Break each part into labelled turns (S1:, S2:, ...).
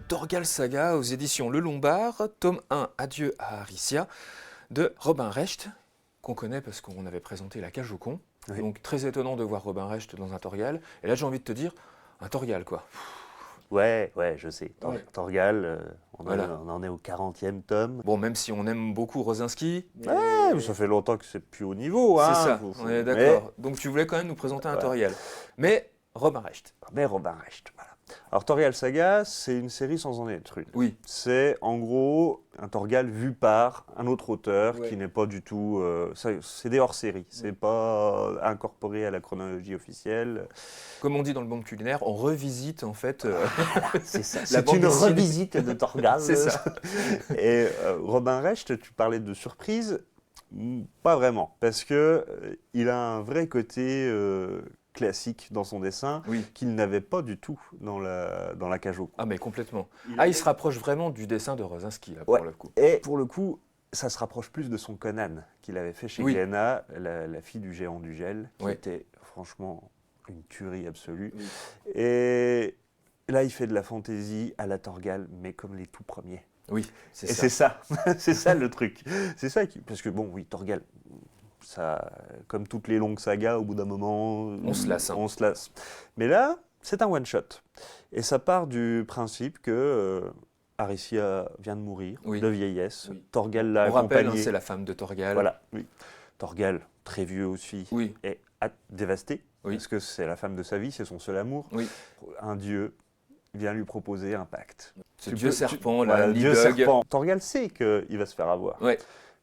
S1: Torgal Saga aux éditions Le Lombard, tome 1, Adieu à Aricia, de Robin Recht, qu'on connaît parce qu'on avait présenté La Cage aux cons.
S2: Oui.
S1: Donc très étonnant de voir Robin Recht dans un Torgal. Et là j'ai envie de te dire, un Torgal quoi.
S2: Ouais, je sais.
S1: Ouais.
S2: Torgal,
S1: Voilà.
S2: on en est au 40e tome.
S1: Bon, même si on aime beaucoup Rosinski.
S2: Ouais, mais ça fait longtemps que c'est plus haut niveau.
S1: C'est
S2: Hein.
S1: ça,
S2: Faut-
S1: on est
S2: mais-
S1: d'accord. Donc tu voulais quand même nous présenter un
S2: Voilà.
S1: Torgal. Mais Robin Recht.
S2: Mais Robin Recht, voilà. Alors Torgal Saga, c'est une série sans en être une.
S1: Oui.
S2: C'est en gros un Torgal vu par un autre auteur
S1: Ouais.
S2: qui n'est pas du tout... c'est des hors-séries, c'est pas incorporé à la chronologie officielle.
S1: Comme on dit dans le monde culinaire, on revisite en fait.
S2: C'est ça,
S1: La
S2: c'est
S1: bande
S2: une
S1: dessinée.
S2: revisite de Torgal.
S1: C'est ça.
S2: Et Robin Recht, tu parlais de surprise, pas vraiment, parce que il a un vrai côté classique dans son dessin
S1: Oui.
S2: qu'il n'avait pas du tout dans la Cage aux cons.
S1: Ah mais complètement. Il se rapproche vraiment du dessin de Rosinski là pour
S2: Ouais.
S1: le coup.
S2: Et pour le coup, ça se rapproche plus de son Conan qu'il avait fait chez
S1: Oui.
S2: Glénat, la fille du géant du gel, qui
S1: Oui.
S2: était franchement une tuerie absolue.
S1: Oui.
S2: Et là, il fait de la fantaisie à la Torgal, mais comme les tout premiers.
S1: Oui, c'est
S2: Et
S1: ça.
S2: c'est ça, c'est ça le truc. C'est ça qui, parce que bon, oui, Torgal, ça, comme toutes les longues sagas, au bout d'un moment,
S1: On se lasse, hein.
S2: On se lasse. Mais là, c'est un one shot, et ça part du principe que Aricia vient de mourir
S1: Oui.
S2: de vieillesse.
S1: Oui.
S2: Torgal l'a
S1: On rappelle, hein,
S2: accompagnée.
S1: c'est la femme de Torgal.
S2: Voilà, oui. Torgal, très vieux aussi,
S1: Oui,
S2: est dévasté,
S1: Oui.
S2: parce que c'est la femme de sa vie, c'est son seul amour.
S1: oui.
S2: Un dieu vient lui proposer un pacte.
S1: Ce
S2: Tu
S1: dieu
S2: peux-
S1: serpent,
S2: tu-
S1: là,
S2: voilà, dieu
S1: Nidhogg.
S2: serpent. Torgal sait qu'il va se faire avoir.
S1: Ouais.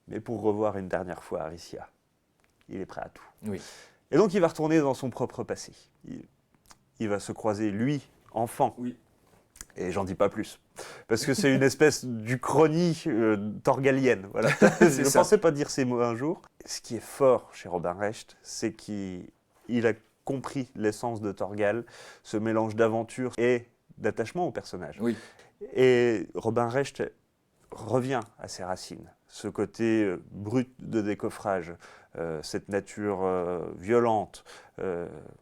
S2: Mais pour revoir une dernière fois Aricia, il est prêt à tout.
S1: Oui.
S2: Et donc il va retourner dans son propre passé. Il va se croiser, lui, enfant.
S1: Oui.
S2: Et j'en dis pas plus. Parce que c'est une espèce d'Uchronie torgalienne. Voilà.
S1: C'est
S2: Je ne
S1: ça.
S2: pensais pas dire ces mots un jour. Ce qui est fort chez Robin Recht, c'est qu'il a compris l'essence de Torgal, ce mélange d'aventure et d'attachement au personnage.
S1: Oui.
S2: Et Robin Recht revient à ses racines, ce côté brut de décoffrage, cette nature violente,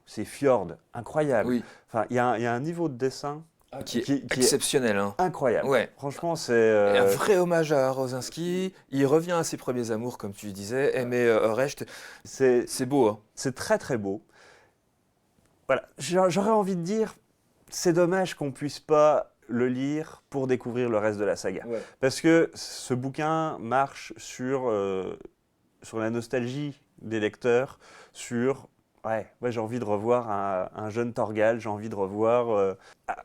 S2: ces fjords incroyables.
S1: Oui.
S2: Enfin, il y a un niveau de dessin
S1: Qui est
S2: qui est
S1: exceptionnel. Hein.
S2: incroyable.
S1: Ouais.
S2: Franchement,
S1: Et
S2: c'est...
S1: un vrai hommage à Rosinski. Il revient à ses premiers amours, comme tu disais. Mais Recht,
S2: c'est
S1: c'est beau. Hein.
S2: c'est très très beau. Voilà, j'aurais envie de dire, c'est dommage qu'on puisse pas le lire pour découvrir le reste de la saga.
S1: Ouais.
S2: Parce que ce bouquin marche sur la nostalgie des lecteurs, sur... Ouais, j'ai envie de revoir un jeune Torgal, j'ai envie de revoir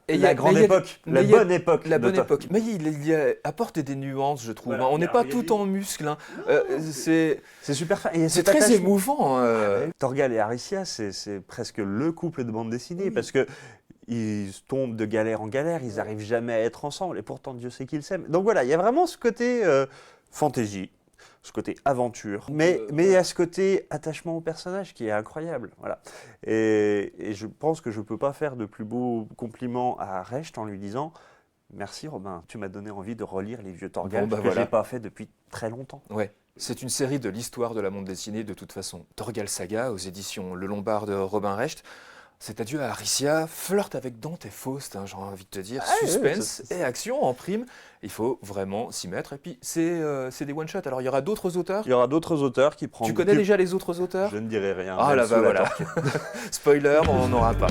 S1: Et
S2: la grande époque, la bonne époque.
S1: La
S2: de
S1: bonne
S2: Tor-
S1: époque. Mais il apporte des nuances, je trouve.
S2: Voilà,
S1: Hein. On
S2: il y
S1: n'est
S2: a-
S1: pas
S2: il y a
S1: tout
S2: des-
S1: en muscle. Hein. C'est
S2: C'est super fin. Et
S1: c'est
S2: cet
S1: très
S2: attachement-
S1: émouvant.
S2: Torgal et Aricia, c'est presque le couple de bande dessinée, parce que ils tombent de galère en galère, ils n'arrivent jamais à être ensemble, et pourtant Dieu sait qu'ils s'aiment. Donc voilà, il y a vraiment ce côté fantaisie, ce côté aventure, mais il y a ce côté attachement au personnage qui est incroyable. Voilà. Et je pense que je ne peux pas faire de plus beau compliment à Recht en lui disant « Merci Robin, tu m'as donné envie de relire les vieux Torgal,
S1: Bon, bah
S2: que
S1: voilà.
S2: je n'ai pas fait depuis très longtemps. »
S1: Ouais. C'est une série de l'histoire de la bande dessinée, de toute façon. Torgal Saga, aux éditions Le Lombard de Robin Recht. C'est adieu à Aricia, flirte avec Dante et Faust, hein, j'ai envie de te dire.
S2: ouais,
S1: Suspense
S2: ça-
S1: et action en prime. Il faut vraiment s'y mettre. Et puis, c'est des one-shots. Alors, il y aura d'autres auteurs.
S2: Il y aura d'autres auteurs qui prendront...
S1: Tu connais déjà les autres auteurs?
S2: Je ne dirai rien.
S1: Ah
S2: même
S1: là
S2: sous
S1: bah
S2: la
S1: voilà.
S2: torture.
S1: Spoiler, on n'en aura pas.